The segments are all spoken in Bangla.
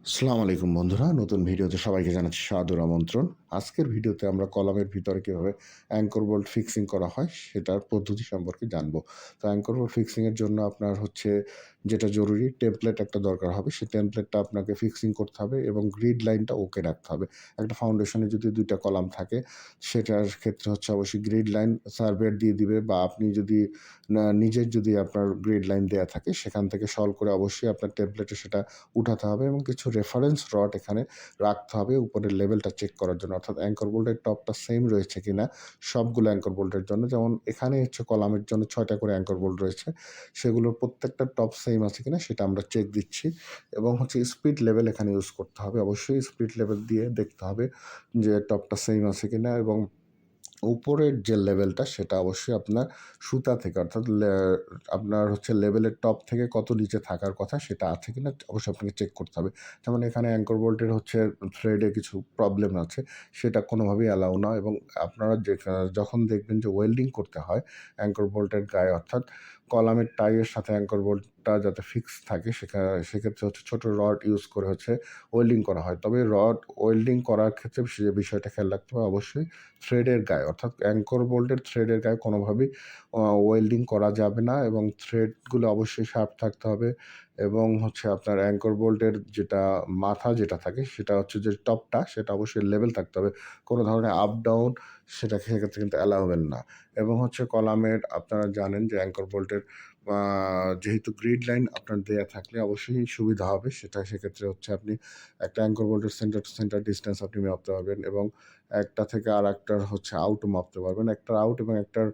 আসসালামু আলাইকুম বন্ধুরা, নতুন ভিডিওতে সবাইকে জানাচ্ছি সাদর আমন্ত্রণ। আজকের ভিডিওতে আমরা কলামের ভিতরে কীভাবে অ্যাঙ্কর বোল্ট ফিক্সিং করা হয় সেটার পদ্ধতি সম্পর্কে জানবো। তো অ্যাঙ্কর বোল্ট ফিক্সিংয়ের জন্য আপনার যেটা জরুরি টেমপ্লেট একটা দরকার হবে। সেই টেমপ্লেটটা আপনাকে ফিক্সিং করতে হবে এবং গ্রিড লাইনটা ওকে রাখতে হবে। একটা ফাউন্ডেশনে যদি ২ টা কলাম থাকে সেটার ক্ষেত্রে অবশ্যই গ্রিড লাইন সার্ভেয়ার দিয়ে দিবে, বা আপনি যদি নিজের যদি আপনার গ্রিড লাইন দেয়া থাকে সেখান থেকে সলভ করে অবশ্যই আপনার টেমপ্লেটে সেটা উঠাতে হবে এবং কিছু রেফারেন্স রড এখানে রাখতে হবে উপরের লেভেলটা চেক করার জন্য, অর্থাৎ অ্যাঙ্কর বোল্টের টপটা সেম রয়েছে কিনা সবগুলো অ্যাঙ্কর বোল্টের জন্য। যেমন এখানে কলামের জন্য ৬টা করে অ্যাঙ্কর বোল্ট রয়েছে, সেগুলোর প্রত্যেকটা টপ সেম আছে কিনা সেটা আমরা চেক দিচ্ছি। এবং স্পিড লেভেল এখানে ইউজ করতে হবে, অবশ্যই স্পিড লেভেল দিয়ে দেখতে হবে যে টপটা সেম আছে কিনা, এবং উপরের যে লেভেলটা সেটা অবশ্যই আপনার সুতা থেকে, অর্থাৎ আপনার লেভেলের টপ থেকে কত নিচে থাকার কথা সেটা আছে কিনা অবশ্যই আপনাকে চেক করতে হবে। যেমন এখানে অ্যাঙ্কর বোল্টের থ্রেডে কিছু প্রবলেম আছে, সেটা কোনোভাবেই অ্যালাউ না। এবং আপনারা যখন দেখবেন যে ওয়েল্ডিং করতে হয় অ্যাঙ্কর বোল্টের গায়ে, অর্থাৎ কলামের টাইয়ের সাথে অ্যাঙ্কর বোল্টটা যাতে ফিক্স থাকে, সেক্ষেত্রে ছোট রড ইউজ করে ওয়েল্ডিং করা হয়। তবে রড ওয়েল্ডিং করার ক্ষেত্রে সে বিষয়টা খেয়াল রাখতে হবে, অবশ্যই থ্রেডের গায়ে, অর্থাৎ অ্যাঙ্কর বোল্টের থ্রেডের গায়ে কোনোভাবেই ওয়েল্ডিং করা যাবে না, এবং থ্রেডগুলো অবশ্যই শার্প থাকতে হবে। এবং আপনার অ্যাঙ্কর বোল্টের যেটা মাথা যেটা থাকে সেটা যে টপটা সেটা অবশ্যই লেভেল থাকতে হবে। কোনো ধরনের আপ ডাউন সেক্ষেত্রে কিন্তু অ্যালাউবেল না। এবং কলামের আপনারা জানেন যে অ্যাঙ্কর বোল্টের যেহেতু গ্রিড লাইন আপনার দেয়া থাকলে অবশ্যই সুবিধা হবে, সেক্ষেত্রে আপনি একটা অ্যাঙ্কর বোল্টের সেন্টার টু সেন্টার ডিসটেন্স আপনি মাপতে পারবেন, এবং একটা থেকে আরেকটার আউটও মাপতে পারবেন। একটার আউট এবং একটার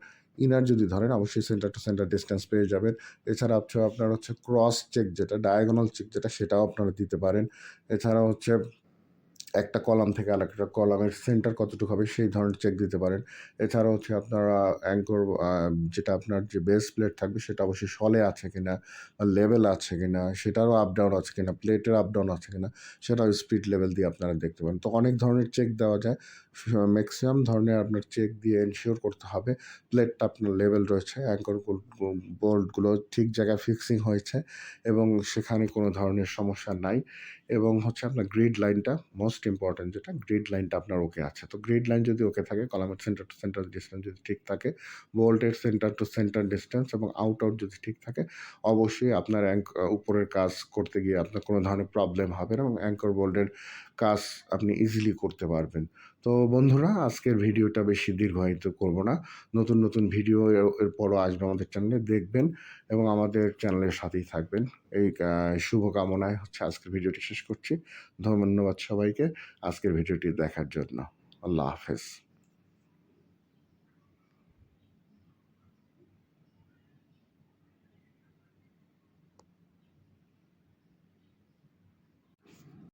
ইনার যদি ধরেন অবশ্যই সেন্টার টু সেন্টার ডিসটেন্স পেয়ে যাবেন। এছাড়া আপনার ক্রস চেক যেটা, ডায়াগোনাল চেক যেটা, সেটাও আপনারা দিতে পারেন। এছাড়া একটা কলাম থেকে আরেকটা কলামের সেন্টার কতটুকু হবে সেই ধরনের চেক দিতে পারেন। এছাড়া আপনারা অ্যাঙ্কর যেটা আপনার যে বেস প্লেট থাকবে সেটা অবশ্যই সলে আছে কিনা, লেভেল আছে কিনা, সেটারও আপ ডাউন আছে কিনা, প্লেটের আপ ডাউন আছে কিনা সেটাও স্পিড লেভেল দিয়ে আপনারা দেখতে পারেন। তো অনেক ধরনের চেক দেওয়া যায়, ম্যাক্সিমাম ধরনের আপনার চেক দিয়ে এনশিওর করতে হবে প্লেটটা আপনার লেভেল রয়েছে, অ্যাঙ্কর বোল্টগুলো ঠিক জায়গায় ফিক্সিং হয়েছে এবং সেখানে কোনো ধরনের সমস্যা নাই। এবং আপনার গ্রিড লাইনটা মোস্ট ইম্পর্ট্যান্ট, যেটা গ্রিড লাইনটা আপনার ওকে আছে। তো গ্রিড লাইন যদি ওকে থাকে, কলামের সেন্টার টু সেন্টার ডিসটেন্স যদি ঠিক থাকে, বোল্টের সেন্টার টু সেন্টার ডিসটেন্স এবং আউট যদি ঠিক থাকে, অবশ্যই আপনার উপরের কাজ করতে গিয়ে আপনার কোনো ধরনের প্রবলেম হবে না, এবং অ্যাঙ্কর বোল্টের কাজ আপনি ইজিলি করতে পারবেন। তো বন্ধুরা, আজকের ভিডিওটা বেশি দীর্ঘায়িত করব না। নতুন নতুন ভিডিও এরপরও আসবে আমাদের চ্যানেলে, দেখবেন এবং আমাদের চ্যানেলের সাথেই থাকবেন। এই শুভকামনায় আজকের ভিডিওটি শেষ করছি। ধন্যবাদ সবাইকে আজকের ভিডিওটি দেখার জন্য। আল্লাহ হাফেজ।